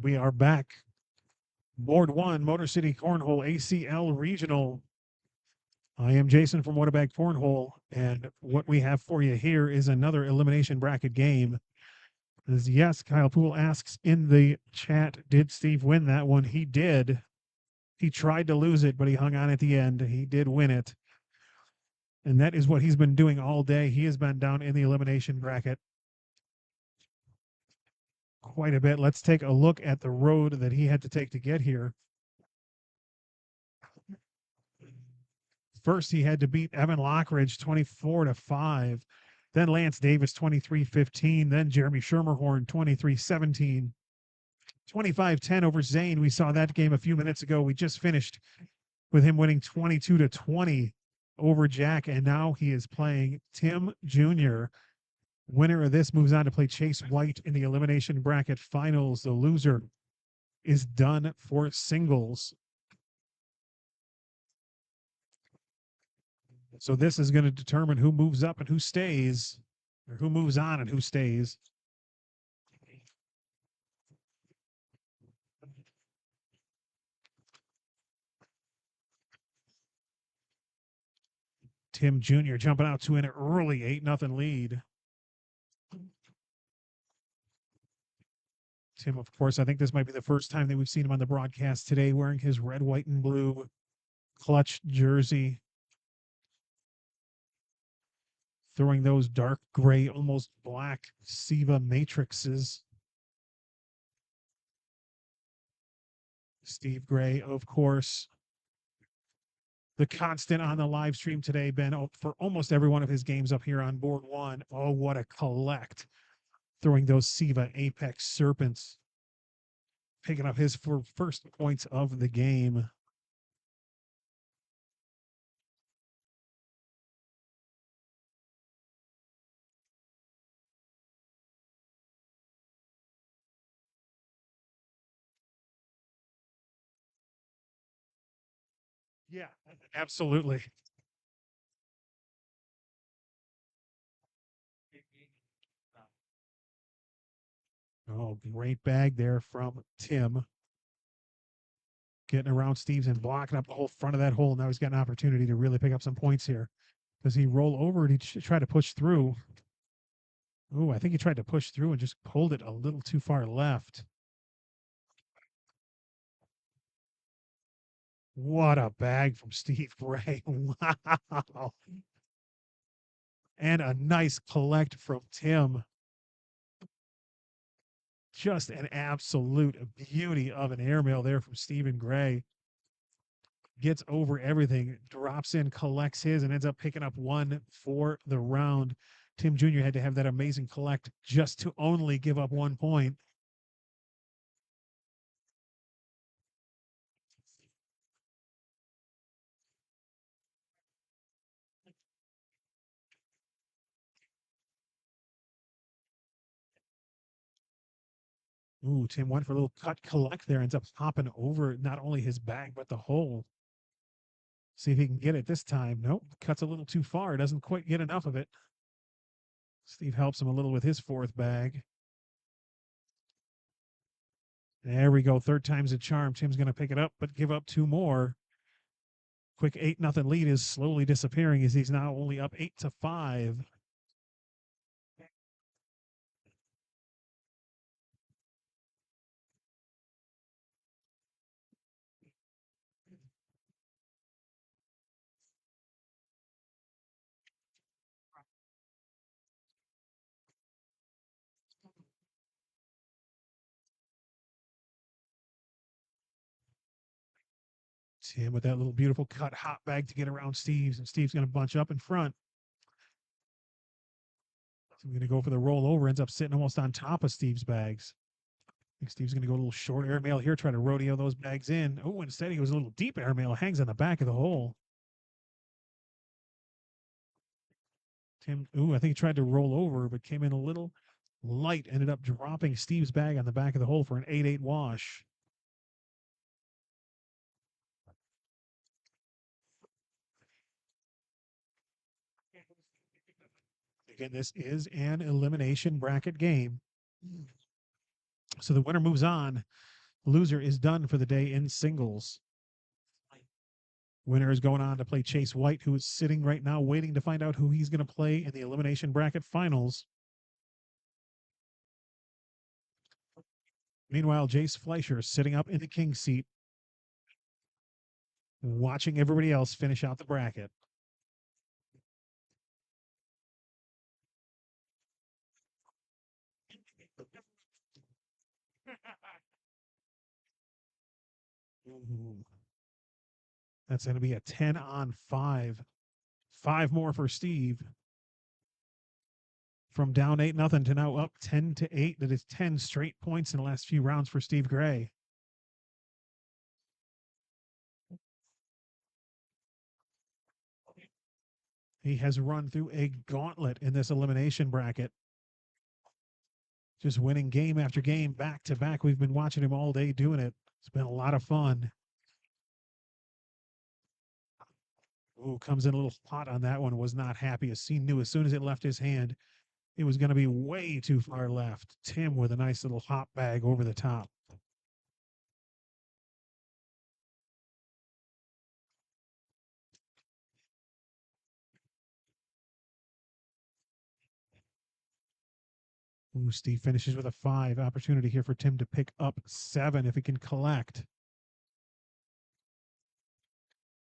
We are back. Board 1, Motor City Cornhole ACL Regional. I am Jason from Waterbag Cornhole, and what we have for you here is another elimination bracket game. Yes, Kyle Poole asks in the chat, did Steve win that one? He did. He tried to lose it, but he hung on at the end. He did win it. And that is what he's been doing all day. He has been down in the elimination bracket quite a bit. Let's take a look at the road that he had to take to get here. First, he had to beat Evan Lockridge 24-5. Then Lance Davis 23-15. Then Jeremy Schermerhorn 23-17. 25-10 over Zane. We saw that game a few minutes ago. We just finished with him winning 22-20 over Jack, and now he is playing Tim Jr. Winner of this moves on to play Chase White in the elimination bracket finals. The loser is done for singles. So this is going to determine who moves up and who stays, or who moves on and who stays. Tim Jr. jumping out to an early 8-0 lead. Tim, of course, I think this might be the first time that we've seen him on the broadcast today wearing his red, white, and blue clutch jersey. Throwing those dark gray, almost black Siva matrices. Steve Gray, of course, the constant on the live stream today, been for almost every one of his games up here on board 1. Oh, what a collect. Throwing those Siva Apex Serpents. Picking up his first points of the game. Yeah, absolutely. Oh, great bag there from Tim. Getting around Steve's and blocking up the whole front of that hole. Now he's got an opportunity to really pick up some points here. Does he roll over and he try to push through? Oh, I think he tried to push through and just pulled it a little too far left. What a bag from Steve Gray. Wow. And a nice collect from Tim. Just an absolute beauty of an airmail there from Stephen Gray. Gets over everything, drops in, collects his, and ends up picking up 1 for the round. Tim Jr. had to have that amazing collect just to only give up 1 point. Ooh, Tim went for a little cut collect there, ends up hopping over not only his bag, but the hole. See if he can get it this time. Nope, cuts a little too far. Doesn't quite get enough of it. Steve helps him a little with his 4th bag. There we go. 3rd time's a charm. Tim's going to pick it up, but give up 2 more. Quick 8-0 lead is slowly disappearing as he's now only up 8-5. Tim with that little beautiful cut hop bag to get around Steve's, and Steve's going to bunch up in front. So we're going to go for the rollover, ends up sitting almost on top of Steve's bags. I think Steve's going to go a little short airmail here, try to rodeo those bags in. Oh, instead he goes a little deep airmail, hangs on the back of the hole. Tim, ooh, I think he tried to roll over, but came in a little light, ended up dropping Steve's bag on the back of the hole for an 8-8 wash. Again, this is an elimination bracket game. So the winner moves on Loser is done for the day in singles. Winner is going on to play Chase White, who is sitting right now waiting to find out who he's going to play in the elimination bracket finals. Meanwhile, Jace Fleischer is sitting up in the king seat, watching everybody else finish out the bracket. That's going to be a 10 on 5. 5 more for Steve. From down 8-0 to now up 10-8. That is 10 straight points in the last few rounds for Steve Gray. He has run through a gauntlet in this elimination bracket. Just winning game after game, back to back. We've been watching him all day doing it. It's been a lot of fun. Ooh, comes in a little hot on that one. Was not happy. As he knew as soon as it left his hand, it was going to be way too far left. Tim with a nice little hop bag over the top. Ooh, Steve finishes with a 5. Opportunity here for Tim to pick up 7 if he can collect.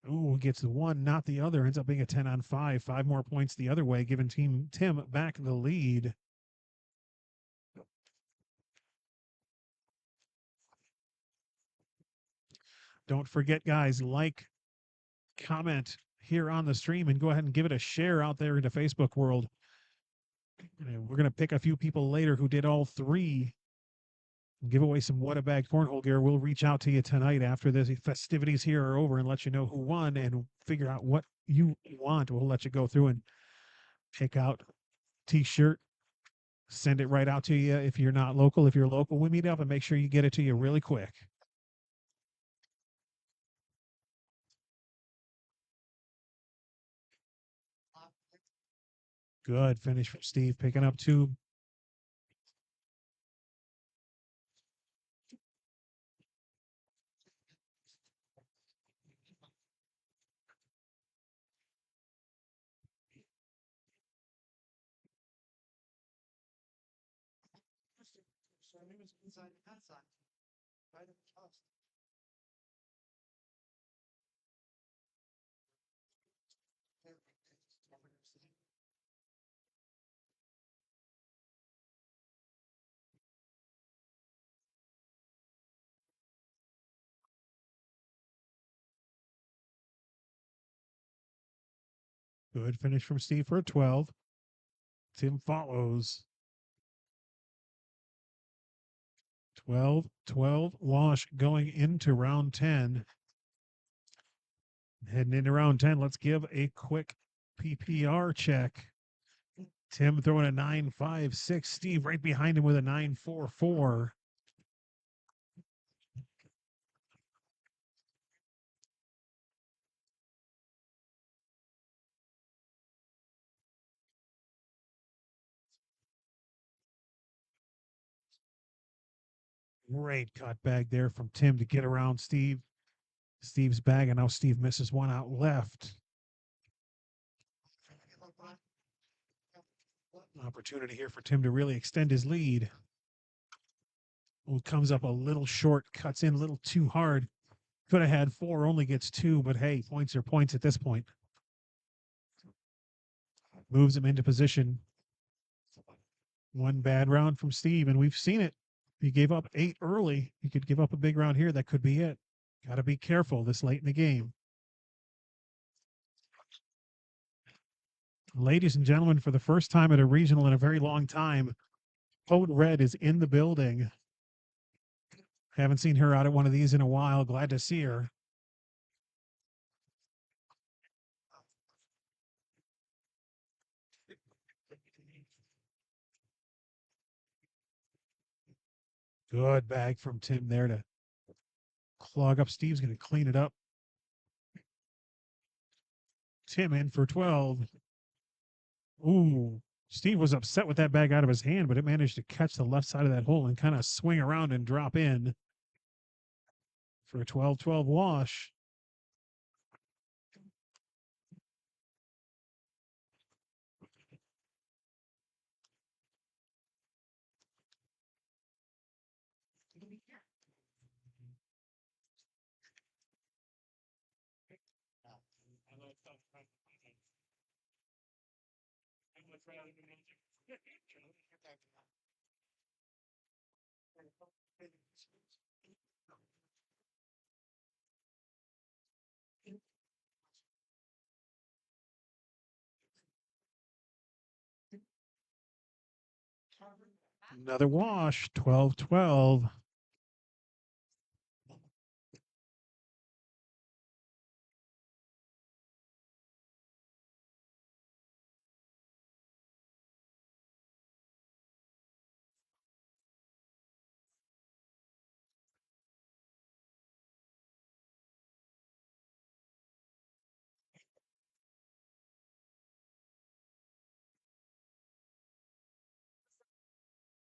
Ooh, gets one, not the other. Ends up being a 10 on 5. 5 more points the other way, giving Team Tim back the lead. Don't forget, guys, like, comment here on the stream, and go ahead and give it a share out there in the Facebook world. We're going to pick a few people later who did all 3. Give away some What a Bag cornhole gear. We'll reach out to you tonight after the festivities here are over and let you know who won and figure out what you want. We'll let you go through and pick out t-shirt, send it right out to you. If you're not local, if you're local, we meet up and make sure you get it to you really quick. Good finish from Steve, picking up 2. Good finish from Steve for a 12. Tim follows. 12-12 wash going into round 10. Heading into round 10, let's give a quick PPR check. Tim throwing a 9.56. Steve right behind him with a 9.44. Great cut bag there from Tim to get around Steve. Steve's bag, and now Steve misses one out left. Opportunity here for Tim to really extend his lead. Ooh, comes up a little short, cuts in a little too hard. Could have had 4, only gets 2, but hey, points are points at this point. Moves him into position. One bad round from Steve, and we've seen it. He gave up 8 early. He could give up a big round here. That could be it. Got to be careful this late in the game. Ladies and gentlemen, for the first time at a regional in a very long time, Code Red is in the building. Haven't seen her out at one of these in a while. Glad to see her. Good bag from Tim there to clog up. Steve's going to clean it up. Tim in for 12. Ooh, Steve was upset with that bag out of his hand, but it managed to catch the left side of that hole and kind of swing around and drop in. for a 12-12 wash. Another wash, 12-12.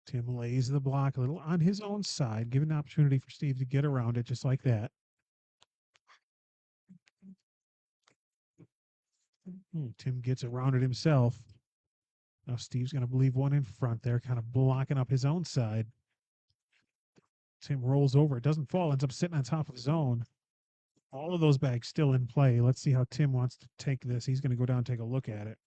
Tim lays the block a little on his own side, giving an opportunity for Steve to get around it just like that. Tim gets around it himself. Now Steve's going to leave one in front there, kind of blocking up his own side. Tim rolls over. It doesn't fall, ends up sitting on top of his own. All of those bags still in play. Let's see how Tim wants to take this. He's going to go down and take a look at it.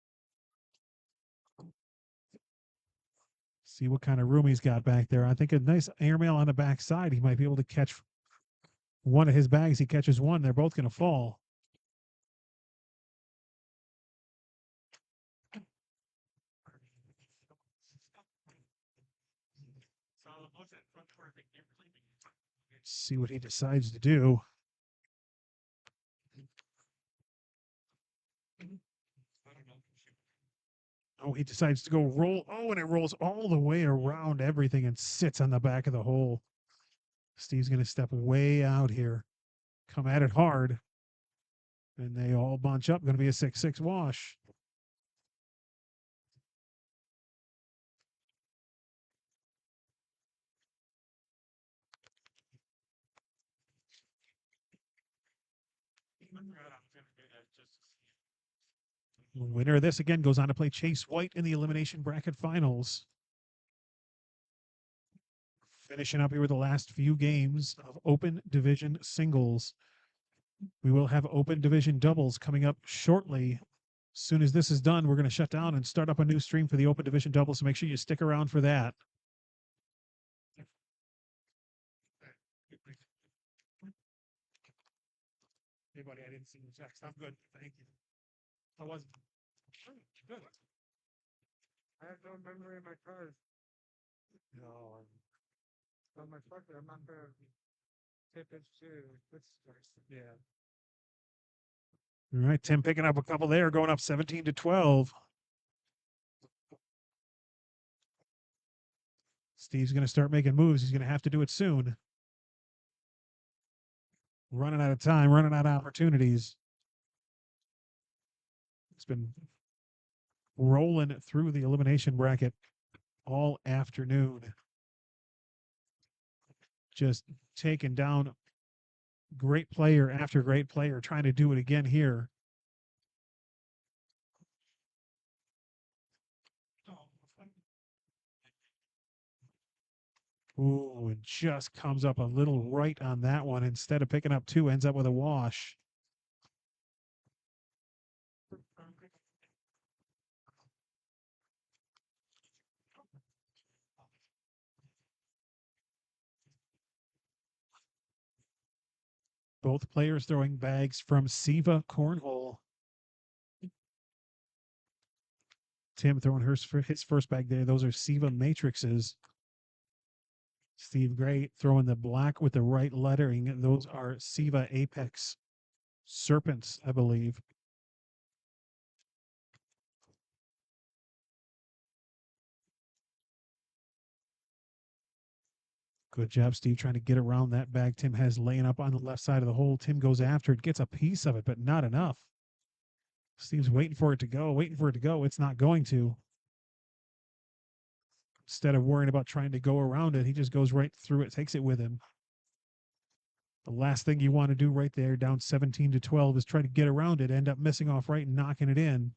See what kind of room he's got back there. I think a nice airmail on the back side. He might be able to catch one of his bags. He catches one. They're both going to fall. See what he decides to do. Oh, he decides to go roll. Oh, and it rolls all the way around everything and sits on the back of the hole. Steve's going to step way out here, come at it hard, and they all bunch up. Going to be a 6-6 wash. The winner of this again goes on to play Chase White in the elimination bracket finals. Finishing up here with the last few games of open division singles. We will have open division doubles coming up shortly. As soon as this is done, we're going to shut down and start up a new stream for the open division doubles. So make sure you stick around for that. Hey, buddy, I didn't see your text. I'm good. Thank you. I wasn't. Good. I have no memory in my card. No. On my fucker, I'm not gonna tip it to this first. Yeah. All right, Tim picking up a couple there, going up 17-12. Steve's going to start making moves. He's going to have to do it soon. Running out of time, running out of opportunities. It's been rolling through the elimination bracket all afternoon. Just taking down great player after great player, trying to do it again here. Ooh, it just comes up a little right on that one. Instead of picking up two, ends up with a wash. Both players throwing bags from Siva Cornhole. Tim throwing his first bag there. Those are Siva Matrixes. Steve Gray throwing the black with the right lettering. Those are Siva Apex Serpents, I believe. Good job, Steve, trying to get around that bag Tim has laying up on the left side of the hole. Tim goes after it, gets a piece of it, but not enough. Steve's waiting for it to go, waiting for it to go. It's not going to. Instead of worrying about trying to go around it, he just goes right through it, takes it with him. The last thing you want to do right there, down 17-12, is try to get around it, end up missing off right and knocking it in.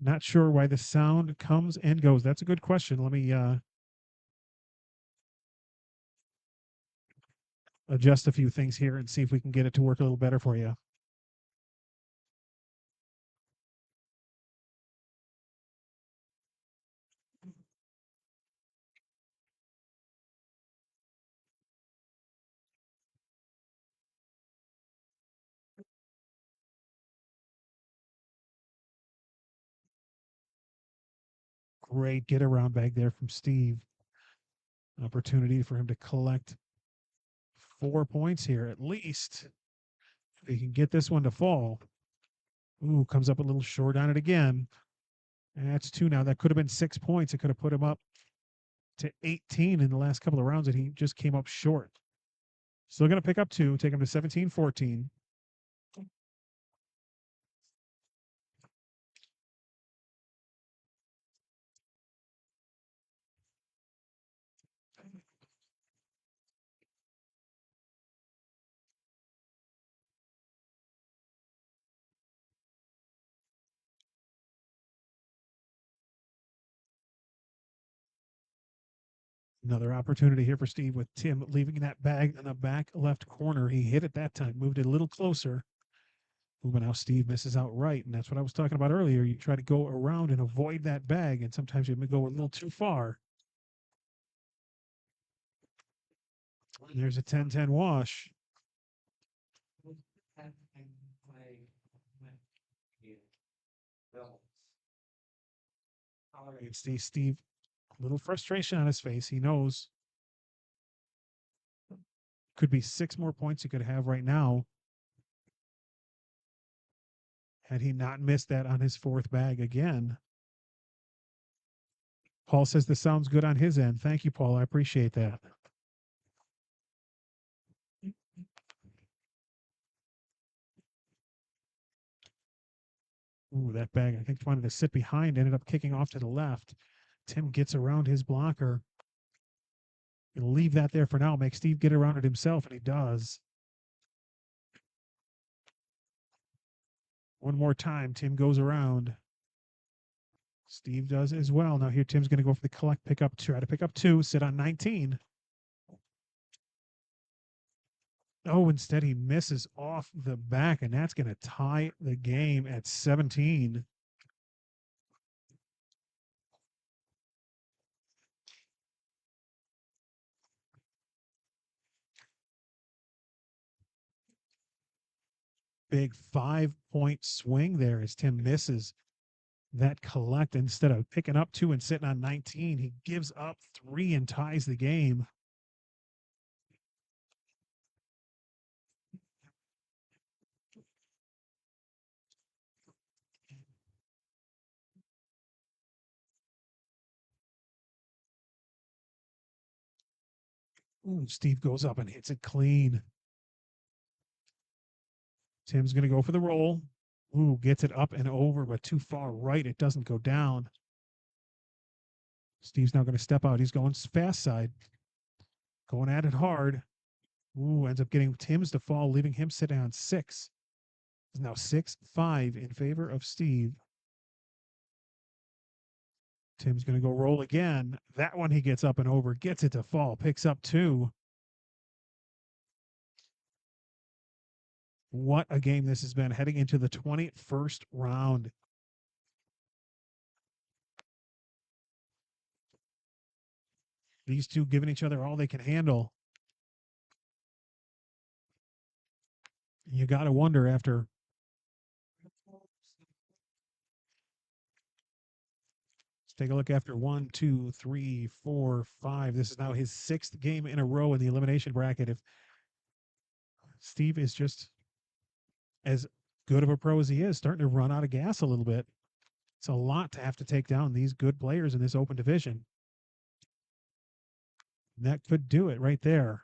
Not sure why the sound comes and goes. That's a good question. Let me adjust a few things here and see if we can get it to work a little better for you. Great get around bag there from Steve. Opportunity for him to collect 4 points here at least. If he can get this one to fall. Ooh, comes up a little short on it again. And that's 2 now. That could have been 6 points. It could have put him up to 18 in the last couple of rounds, and he just came up short. Still going to pick up 2, take him to 17-14. Another opportunity here for Steve with Tim leaving that bag in the back left corner. He hit it that time, moved it a little closer. But now Steve misses out right, and that's what I was talking about earlier. You try to go around and avoid that bag, and sometimes you may go a little too far. And there's a 10-10 wash. You see Steve, a little frustration on his face. He knows could be 6 more points he could have right now had he not missed that on his 4th bag again. Paul says this sounds good on his end. Thank you, Paul. I appreciate that. Ooh, that bag, I think, wanted to sit behind, ended up kicking off to the left. Tim gets around his blocker. He'll leave that there for now, make Steve get around it himself, and he does. One more time, Tim goes around. Steve does as well. Now here, Tim's going to go for the collect, pick up 2, try to pick up 2, sit on 19. Oh, instead he misses off the back, and that's going to tie the game at 17. Big 5-point swing there as Tim misses that collect. Instead of picking up 2 and sitting on 19, he gives up 3 and ties the game. Ooh, Steve goes up and hits it clean. Tim's going to go for the roll. Ooh, gets it up and over, but too far right. It doesn't go down. Steve's now going to step out. He's going fast side. Going at it hard. Ooh, ends up getting Tim's to fall, leaving him sitting on 6. It's now 6-5 in favor of Steve. Tim's going to go roll again. That one he gets up and over, gets it to fall, picks up 2. What a game this has been heading into the 21st round. These two giving each other all they can handle. You got to wonder after. Let's take a look after 1, 2, 3, 4, 5. This is now his 6th game in a row in the elimination bracket. If Steve is just as good of a pro as he is, starting to run out of gas a little bit. It's a lot to have to take down these good players in this open division. That could do it right there.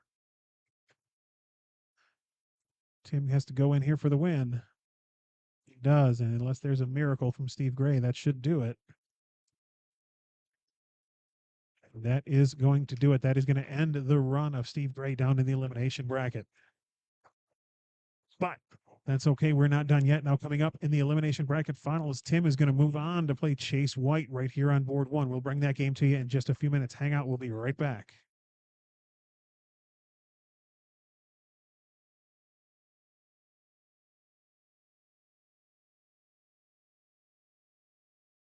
Tim has to go in here for the win. He does, and unless there's a miracle from Steve Gray, that should do it. that is going to do it. That is going to end the run of Steve Gray down in the elimination bracket. But that's okay. We're not done yet. Now, coming up in the elimination bracket finals, Tim is going to move on to play Chase White right here on board one. We'll bring that game to you in just a few minutes. Hang out. We'll be right back.